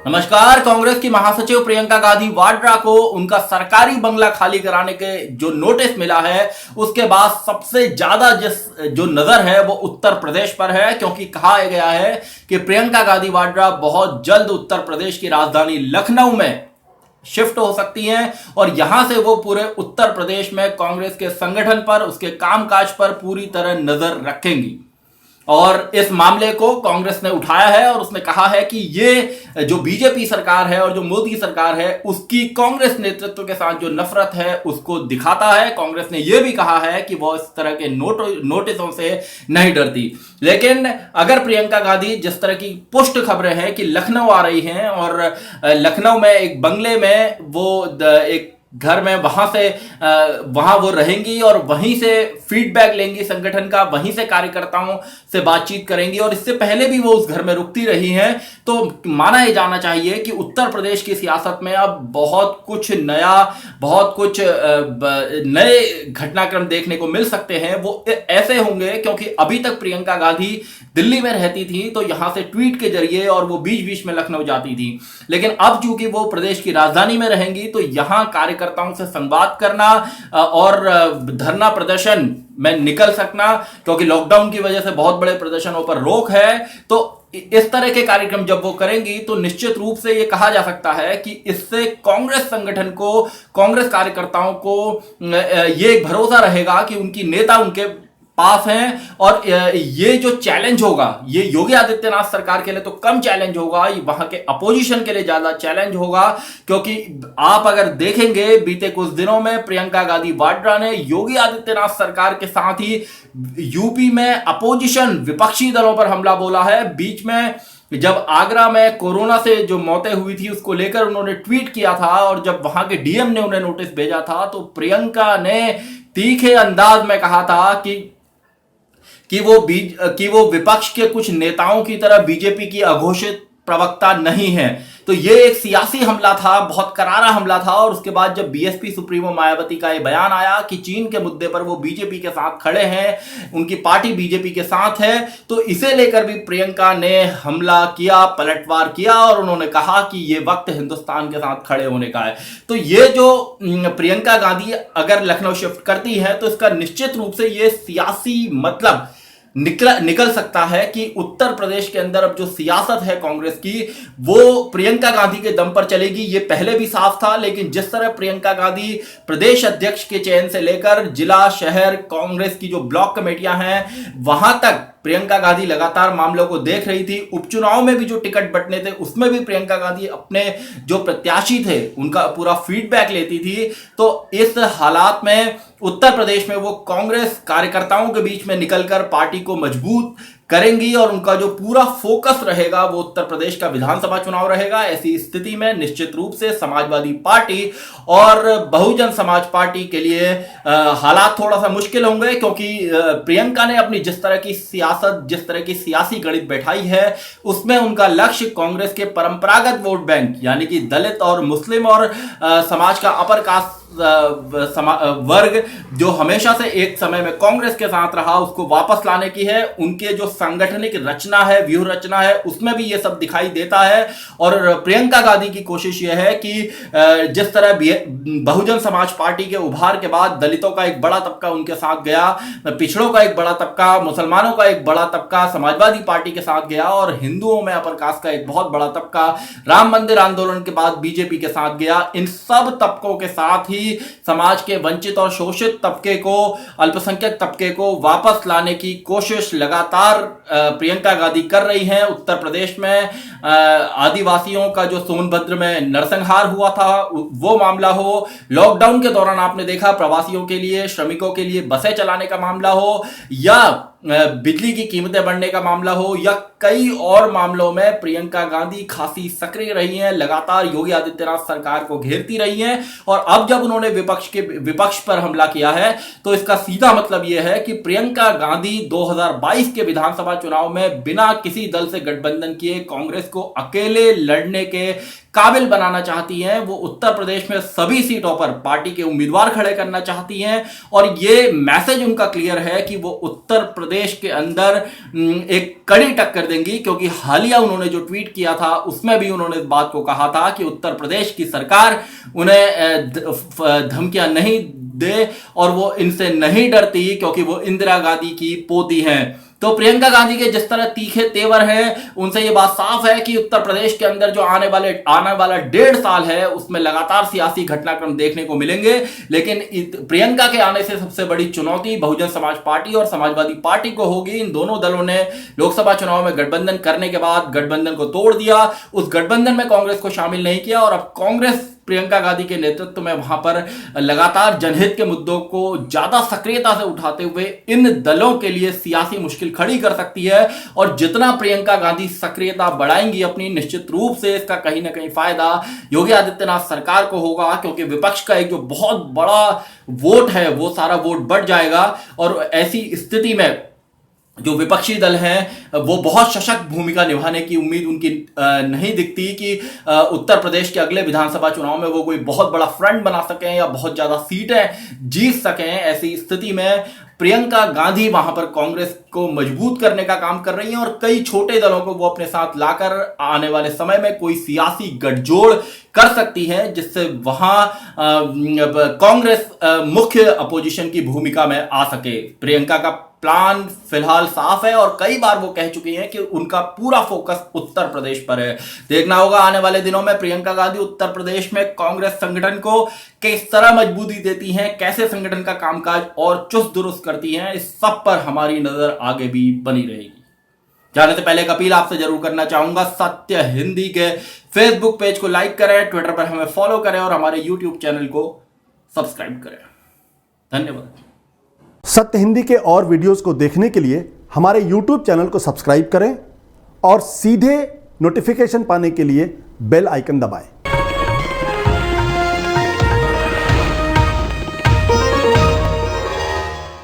नमस्कार। कांग्रेस की महासचिव प्रियंका गांधी वाड्रा को उनका सरकारी बंगला खाली कराने के जो नोटिस मिला है उसके बाद सबसे ज्यादा जो नजर है वो उत्तर प्रदेश पर है, क्योंकि कहा गया है कि प्रियंका गांधी वाड्रा बहुत जल्द उत्तर प्रदेश की राजधानी लखनऊ में शिफ्ट हो सकती हैं और यहां से वो पूरे उत्तर प्रदेश में कांग्रेस के संगठन पर, उसके कामकाज पर पूरी तरह नजर रखेंगी। और इस मामले को कांग्रेस ने उठाया है और उसने कहा है कि ये जो बीजेपी सरकार है और जो मोदी सरकार है उसकी कांग्रेस नेतृत्व के साथ जो नफरत है उसको दिखाता है। कांग्रेस ने यह भी कहा है कि वो इस तरह के नोटिसों से नहीं डरती। लेकिन अगर प्रियंका गांधी, जिस तरह की पुष्ट खबरें हैं कि लखनऊ आ रही हैं और लखनऊ में एक बंगले में वो एक घर में वहां वो रहेंगी और वहीं से फीडबैक लेंगी संगठन का, वहीं से कार्यकर्ताओं से बातचीत करेंगी और इससे पहले भी वो उस घर में रुकती रही हैं, तो माना ही जाना चाहिए कि उत्तर प्रदेश की सियासत में अब बहुत कुछ नया, बहुत कुछ नए घटनाक्रम देखने को मिल सकते हैं। वो ऐसे होंगे क्योंकि अभी तक प्रियंका गांधी दिल्ली में रहती थी तो यहां से ट्वीट के जरिए और वो बीच बीच में लखनऊ जाती थी, लेकिन अब चूंकि वो प्रदेश की राजधानी में रहेंगी तो यहां कार्यकर्ताओं से संवाद करना और धरना प्रदर्शन में निकल सकना, क्योंकि लॉकडाउन की वजह से बहुत बड़े प्रदर्शनों पर रोक है, तो इस तरह के कार्यक्रम जब वो करेंगी तो निश्चित रूप से ये कहा जा सकता है कि इससे कांग्रेस संगठन को, कांग्रेस कार्यकर्ताओं को ये एक भरोसा रहेगा कि उनकी नेता उनके पास हैं। और ये जो चैलेंज होगा ये योगी आदित्यनाथ सरकार के लिए तो कम चैलेंज होगा, वहां के अपोजिशन के लिए ज्यादा चैलेंज होगा, क्योंकि आप अगर देखेंगे बीते कुछ दिनों में प्रियंका गांधी वाड्रा ने योगी आदित्यनाथ सरकार के साथ ही यूपी में अपोजिशन विपक्षी दलों पर हमला बोला है। बीच में जब आगरा में कोरोना से जो मौतें हुई थी उसको लेकर उन्होंने ट्वीट किया था और जब वहां के डीएम ने उन्हें नोटिस भेजा था तो प्रियंका ने तीखे अंदाज में कहा था कि वो विपक्ष के कुछ नेताओं की तरह बीजेपी की अघोषित प्रवक्ता नहीं है। तो ये एक सियासी हमला था, बहुत करारा हमला था। और उसके बाद जब बीएसपी सुप्रीमो मायावती का ये बयान आया कि चीन के मुद्दे पर वो बीजेपी के साथ खड़े हैं, उनकी पार्टी बीजेपी के साथ है, तो इसे लेकर भी प्रियंका ने हमला किया, पलटवार किया और उन्होंने कहा कि ये वक्त हिंदुस्तान के साथ खड़े होने का है। तो ये जो प्रियंका गांधी अगर लखनऊ शिफ्ट करती है तो इसका निश्चित रूप से ये सियासी मतलब निकल सकता है कि उत्तर प्रदेश के अंदर अब जो सियासत है कांग्रेस की वो प्रियंका गांधी के दम पर चलेगी। ये पहले भी साफ था, लेकिन जिस तरह प्रियंका गांधी प्रदेश अध्यक्ष के चयन से लेकर जिला, शहर कांग्रेस की जो ब्लॉक कमेटियां हैं वहां तक प्रियंका गांधी लगातार मामलों को देख रही थी। उपचुनाव में भी जो टिकट बंटने थे उसमें भी प्रियंका गांधी अपने जो प्रत्याशी थे उनका पूरा फीडबैक लेती थी। तो इस हालात में उत्तर प्रदेश में वो कांग्रेस कार्यकर्ताओं के बीच में निकलकर पार्टी को मजबूत करेंगी और उनका जो पूरा फोकस रहेगा वो उत्तर प्रदेश का विधानसभा चुनाव रहेगा। ऐसी स्थिति में निश्चित रूप से समाजवादी पार्टी और बहुजन समाज पार्टी के लिए हालात थोड़ा सा मुश्किल होंगे, क्योंकि प्रियंका ने अपनी जिस तरह की सियासत, जिस तरह की सियासी गणित बैठाई है उसमें उनका लक्ष्य कांग्रेस के परंपरागत वोट बैंक यानी कि दलित और मुस्लिम और समाज का अपर कास्ट वर्ग जो हमेशा से एक समय में कांग्रेस के साथ रहा उसको वापस लाने की है। उनके जो सांगठनिक रचना है, व्यूह रचना है, उसमें भी ये सब दिखाई देता है। और प्रियंका गांधी की कोशिश यह है कि जिस तरह बहुजन समाज पार्टी के उभार के बाद दलितों का एक बड़ा तबका उनके साथ गया, पिछड़ों का एक बड़ा तबका, मुसलमानों का एक बड़ा तबका समाजवादी पार्टी के साथ गया और हिंदुओं में अपर कास्ट का एक बहुत बड़ा तबका राम मंदिर आंदोलन के बाद बीजेपी के साथ गया। इन सब तबकों के साथ ही समाज के वंचित और शोषित तबके को, अल्पसंख्यक तबके को वापस लाने की कोशिश लगातार प्रियंका गांधी कर रही हैं। उत्तर प्रदेश में आदिवासियों का जो सोनभद्र में नरसंहार हुआ था वो मामला हो, लॉकडाउन के दौरान आपने देखा प्रवासियों के लिए, श्रमिकों के लिए बसें चलाने का मामला हो, या बिजली की कीमतें बढ़ने का मामला हो, या कई और मामलों में प्रियंका गांधी खासी सक्रिय रही हैं, लगातार योगी आदित्यनाथ सरकार को घेरती रही हैं। और अब जब उन्होंने विपक्ष पर हमला किया है तो इसका सीधा मतलब यह है कि प्रियंका गांधी 2022 के विधानसभा चुनाव में बिना किसी दल से गठबंधन किए कांग्रेस को अकेले लड़ने के काबिल बनाना चाहती हैं, वो उत्तर प्रदेश में सभी सीटों पर पार्टी के उम्मीदवार खड़े करना चाहती हैं। और ये मैसेज उनका क्लियर है कि वो उत्तर प्रदेश के अंदर एक कड़ी टक्कर देंगी, क्योंकि हालिया उन्होंने जो ट्वीट किया था उसमें भी उन्होंने इस बात को कहा था कि उत्तर प्रदेश की सरकार उन्हें धमकियां नहीं दे और वो इनसे नहीं डरती, क्योंकि वो इंदिरा गांधी की पोती हैं। तो प्रियंका गांधी के जिस तरह तीखे तेवर हैं, उनसे ये बात साफ है कि उत्तर प्रदेश के अंदर जो आने वाला 1.5 साल है उसमें लगातार सियासी घटनाक्रम देखने को मिलेंगे। लेकिन प्रियंका के आने से सबसे बड़ी चुनौती बहुजन समाज पार्टी और समाजवादी पार्टी को होगी। इन दोनों दलों ने लोकसभा चुनाव में गठबंधन करने के बाद गठबंधन को तोड़ दिया, उस गठबंधन में कांग्रेस को शामिल नहीं किया, और अब कांग्रेस प्रियंका गांधी के नेतृत्व में वहां पर लगातार जनहित के मुद्दों को ज्यादा सक्रियता से उठाते हुए इन दलों के लिए सियासी मुश्किल खड़ी कर सकती है। और जितना प्रियंका गांधी सक्रियता बढ़ाएंगी अपनी, निश्चित रूप से इसका कहीं ना कहीं फायदा योगी आदित्यनाथ सरकार को होगा, क्योंकि विपक्ष का एक जो बहुत बड़ा वोट है वो सारा वोट बढ़ जाएगा। और ऐसी स्थिति में जो विपक्षी दल हैं वो बहुत सशक्त भूमिका निभाने की उम्मीद उनकी नहीं दिखती कि उत्तर प्रदेश के अगले विधानसभा चुनाव में वो कोई बहुत बड़ा फ्रंट बना सकें या बहुत ज्यादा सीटें जीत सकें। ऐसी स्थिति में प्रियंका गांधी वहां पर कांग्रेस को मजबूत करने का काम कर रही हैं और कई छोटे दलों को वो अपने साथ लाकर आने वाले समय में कोई सियासी गठजोड़ कर सकती है, जिससे वहां कांग्रेस मुख्य अपोजिशन की भूमिका में आ सके। प्रियंका का प्लान फिलहाल साफ है और कई बार वो कह चुकी हैं कि उनका पूरा फोकस उत्तर प्रदेश पर है। देखना होगा आने वाले दिनों में प्रियंका गांधी उत्तर प्रदेश में कांग्रेस संगठन को किस तरह मजबूती देती हैं, कैसे संगठन का कामकाज और चुस्त दुरुस्त करती हैं, इस सब पर हमारी नजर आगे भी बनी रहेगी। जाने से पहले एक अपील आपसे जरूर करना चाहूंगा, सत्य हिंदी के फेसबुक पेज को लाइक करें, ट्विटर पर हमें फॉलो करें और हमारे यूट्यूब चैनल को सब्सक्राइब करें। धन्यवाद। सत्य हिंदी के और वीडियोस को देखने के लिए हमारे YouTube चैनल को सब्सक्राइब करें और सीधे नोटिफिकेशन पाने के लिए बेल आइकन दबाएं।